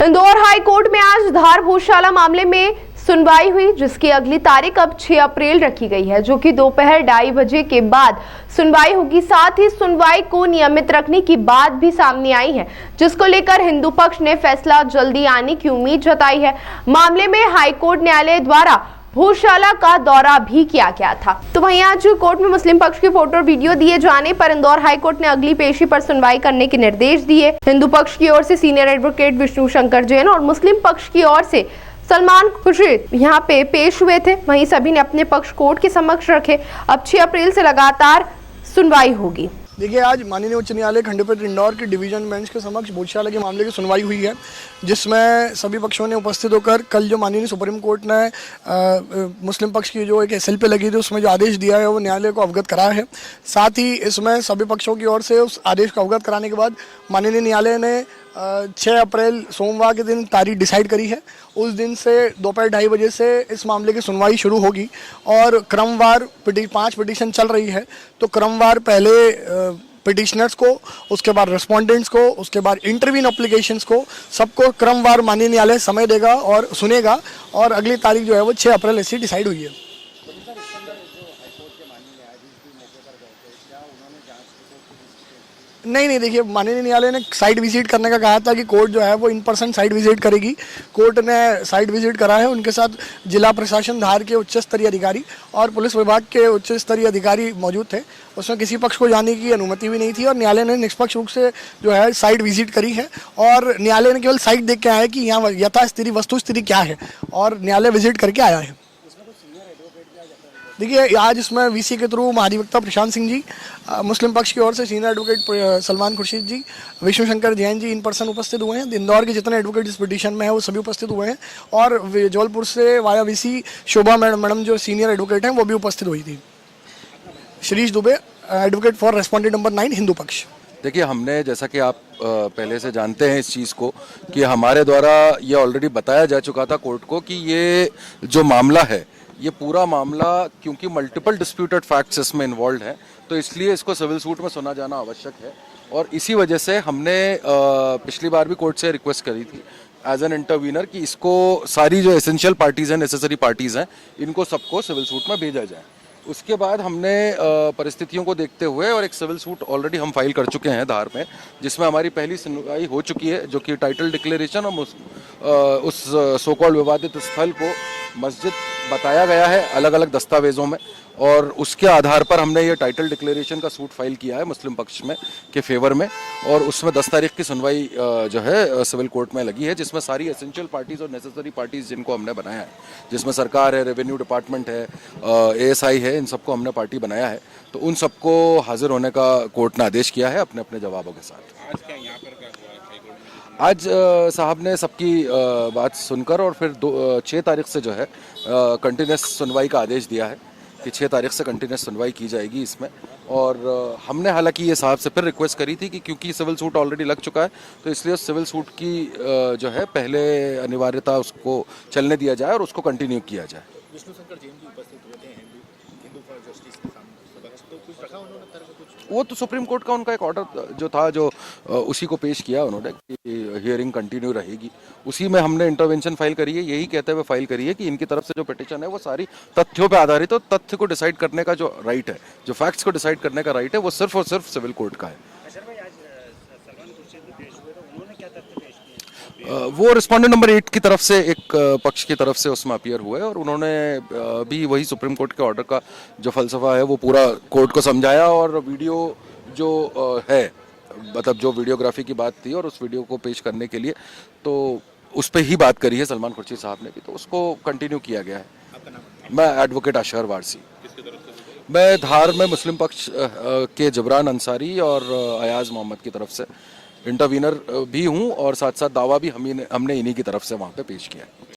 Indore high court में आज धार भूषाला मामले में सुनवाई हुई, जिसकी अगली तारीख अब 6 अप्रैल रखी गई है, जो कि दोपहर 2:30 बजे के बाद सुनवाई होगी। साथ ही सुनवाई को नियमित रखने की बात भी सामने आई है, जिसको लेकर हिंदू पक्ष ने फैसला जल्दी आने की उम्मीद जताई है। मामले में हाईकोर्ट न्यायालय द्वारा भूषाला का दौरा भी किया गया था। तो वहीं आज कोर्ट में मुस्लिम पक्ष की फोटो और वीडियो दिए जाने पर इंदौर हाईकोर्ट ने अगली पेशी पर सुनवाई करने के निर्देश दिए। हिंदू पक्ष की ओर से सीनियर एडवोकेट विष्णु शंकर जैन और मुस्लिम पक्ष की ओर से सलमान खुर्शीद यहाँ पे पेश हुए थे। वहीं सभी ने अपने पक्ष कोर्ट के समक्ष रखे। अब 6 अप्रैल से लगातार सुनवाई होगी। देखिए, आज माननीय उच्च न्यायालय खंडपीठ इंदौर के डिवीजन बेंच के समक्ष भूषाला के मामले की सुनवाई हुई है, जिसमें सभी पक्षों ने उपस्थित होकर कल जो माननीय सुप्रीम कोर्ट ने मुस्लिम पक्ष की जो एक एसएल पे लगी थी उसमें जो आदेश दिया है वो न्यायालय को अवगत कराया है। साथ ही इसमें सभी पक्षों की ओर से उस आदेश को अवगत कराने के बाद माननीय न्यायालय ने 6 अप्रैल सोमवार के दिन तारीख डिसाइड करी है। उस दिन से दोपहर 2:30 बजे से इस मामले की सुनवाई शुरू होगी और क्रमवार 5 पिटीशन चल रही है, तो क्रमवार पहले पिटिशनर्स को, उसके बाद रेस्पोंडेंट्स को, उसके बाद इंटरवीन एप्लीकेशंस को, सबको क्रमवार माननीय न्यायालय समय देगा और सुनेगा और अगली तारीख जो है वो 6 अप्रैल ऐसी डिसाइड हुई है। नहीं, देखिए, माननीय न्यायालय ने साइट विजिट करने का कहा था कि कोर्ट जो है वो इन पर्सन साइट विजिट करेगी। कोर्ट ने साइट विजिट करा है। उनके साथ जिला प्रशासन धार के उच्च स्तरीय अधिकारी और पुलिस विभाग के उच्च स्तरीय अधिकारी मौजूद थे। उसमें किसी पक्ष को जाने की अनुमति भी नहीं थी और न्यायालय ने निष्पक्ष रूप से जो है साइट विजिट करी है और न्यायालय ने केवल साइट देख के आया है कि यहाँ यथास्थिति वस्तु स्थिति क्या है और न्यायालय विजिट करके आया है। देखिए, आज इसमें वीसी के थ्रू महाधिवक्ता प्रशांत सिंह जी, मुस्लिम पक्ष की ओर से senior advocate Salman Khurshid ji, Vishnu Shankar Jain ji in person उपस्थित हुए हैं। इंदौर के जितने एडवोकेट इस पिटीशन में है वो सभी उपस्थित हुए हैं और जबलपुर से वाया वीसी शोभा मैडम जो सीनियर एडवोकेट हैं वो भी उपस्थित हुई थी। Shrish Dubey, advocate for respondent number 9 Hindu पक्ष। देखिए, हमने जैसा कि आप पहले से जानते हैं इस चीज़ को कि हमारे द्वारा ये ऑलरेडी बताया जा चुका था कोर्ट को कि ये जो मामला है, ये पूरा मामला क्योंकि मल्टीपल डिस्प्यूटेड फैक्ट्स इसमें इन्वॉल्व हैं, तो इसलिए इसको सिविल सूट में सुना जाना आवश्यक है। और इसी वजह से हमने पिछली बार भी कोर्ट से रिक्वेस्ट करी थी एज एन इंटरवीनर कि इसको सारी जो एसेंशियल पार्टीज़ हैं, नेसेसरी पार्टीज़ हैं, इनको सबको सिविल सूट में भेजा जाए। उसके बाद हमने परिस्थितियों को देखते हुए और एक सिविल सूट ऑलरेडी हम फाइल कर चुके हैं धार में, जिसमें हमारी पहली सुनवाई हो चुकी है, जो कि टाइटल डिक्लेरेशन और उस सो कॉल्ड विवादित स्थल को मस्जिद बताया गया है अलग अलग दस्तावेज़ों में, और उसके आधार पर हमने ये टाइटल डिक्लेरेशन का सूट फाइल किया है मुस्लिम पक्ष में के फेवर में। और उसमें 10 तारीख की सुनवाई जो है सिविल कोर्ट में लगी है, जिसमें सारी एसेंशियल पार्टीज़ और नेसेसरी पार्टीज़ जिनको हमने बनाया है, जिसमें सरकार है, रेवेन्यू डिपार्टमेंट है, ASI है, इन सबको हमने पार्टी बनाया है। तो उन सबको हाजिर होने का कोर्ट ने आदेश किया है अपने अपने जवाबों के साथ। आज साहब ने सबकी बात सुनकर और फिर 6 तारीख से जो है कंटिन्यूस सुनवाई का आदेश दिया है कि 6 तारीख से कंटिन्यूस सुनवाई की जाएगी इसमें। और हमने हालांकि ये साहब से फिर रिक्वेस्ट करी थी कि क्योंकि सिविल सूट ऑलरेडी लग चुका है, तो इसलिए उस सिविल सूट की जो है पहले अनिवार्यता उसको चलने दिया जाए और उसको कंटिन्यू किया जाए। विष्णु शंकर जैन जी उपस्थित हुए थे हिंदू फॉर जस्टिस के सामने, तो कुछ रखा उन्होंने तर्क कुछ? वो तो सुप्रीम कोर्ट का उनका एक ऑर्डर जो था, जो उसी को पेश किया उन्होंने कि हियरिंग कंटिन्यू रहेगी। उसी में हमने इंटरवेंशन फाइल करी है, यही कहते हुए फाइल करी है कि इनकी तरफ से जो पिटीशन है वो सारी तथ्यों पे आधारित है। तो तथ्य को डिसाइड करने का जो राइट है, जो फैक्ट्स को डिसाइड करने का राइट है, वो सिर्फ और सिर्फ सिविल कोर्ट का है। वो रिस्पोंडेंट नंबर 8 की तरफ से एक पक्ष की तरफ से उसमें अपीयर हुए और उन्होंने भी वही सुप्रीम कोर्ट के ऑर्डर का जो फलसफा है वो पूरा कोर्ट को समझाया। और वीडियो जो है, मतलब जो वीडियोग्राफी की बात थी और उस वीडियो को पेश करने के लिए तो उस पर ही बात करी है सलमान खुर्शीद साहब ने भी, तो उसको कंटिन्यू किया गया है। मैं एडवोकेट अशहर वारसी, मैं धार में मुस्लिम पक्ष के जबरान अंसारी और अयाज मोहम्मद की तरफ से इंटरवीनर भी हूं और साथ साथ दावा भी हमने इन्हीं की तरफ से वहां पे पेश किया है।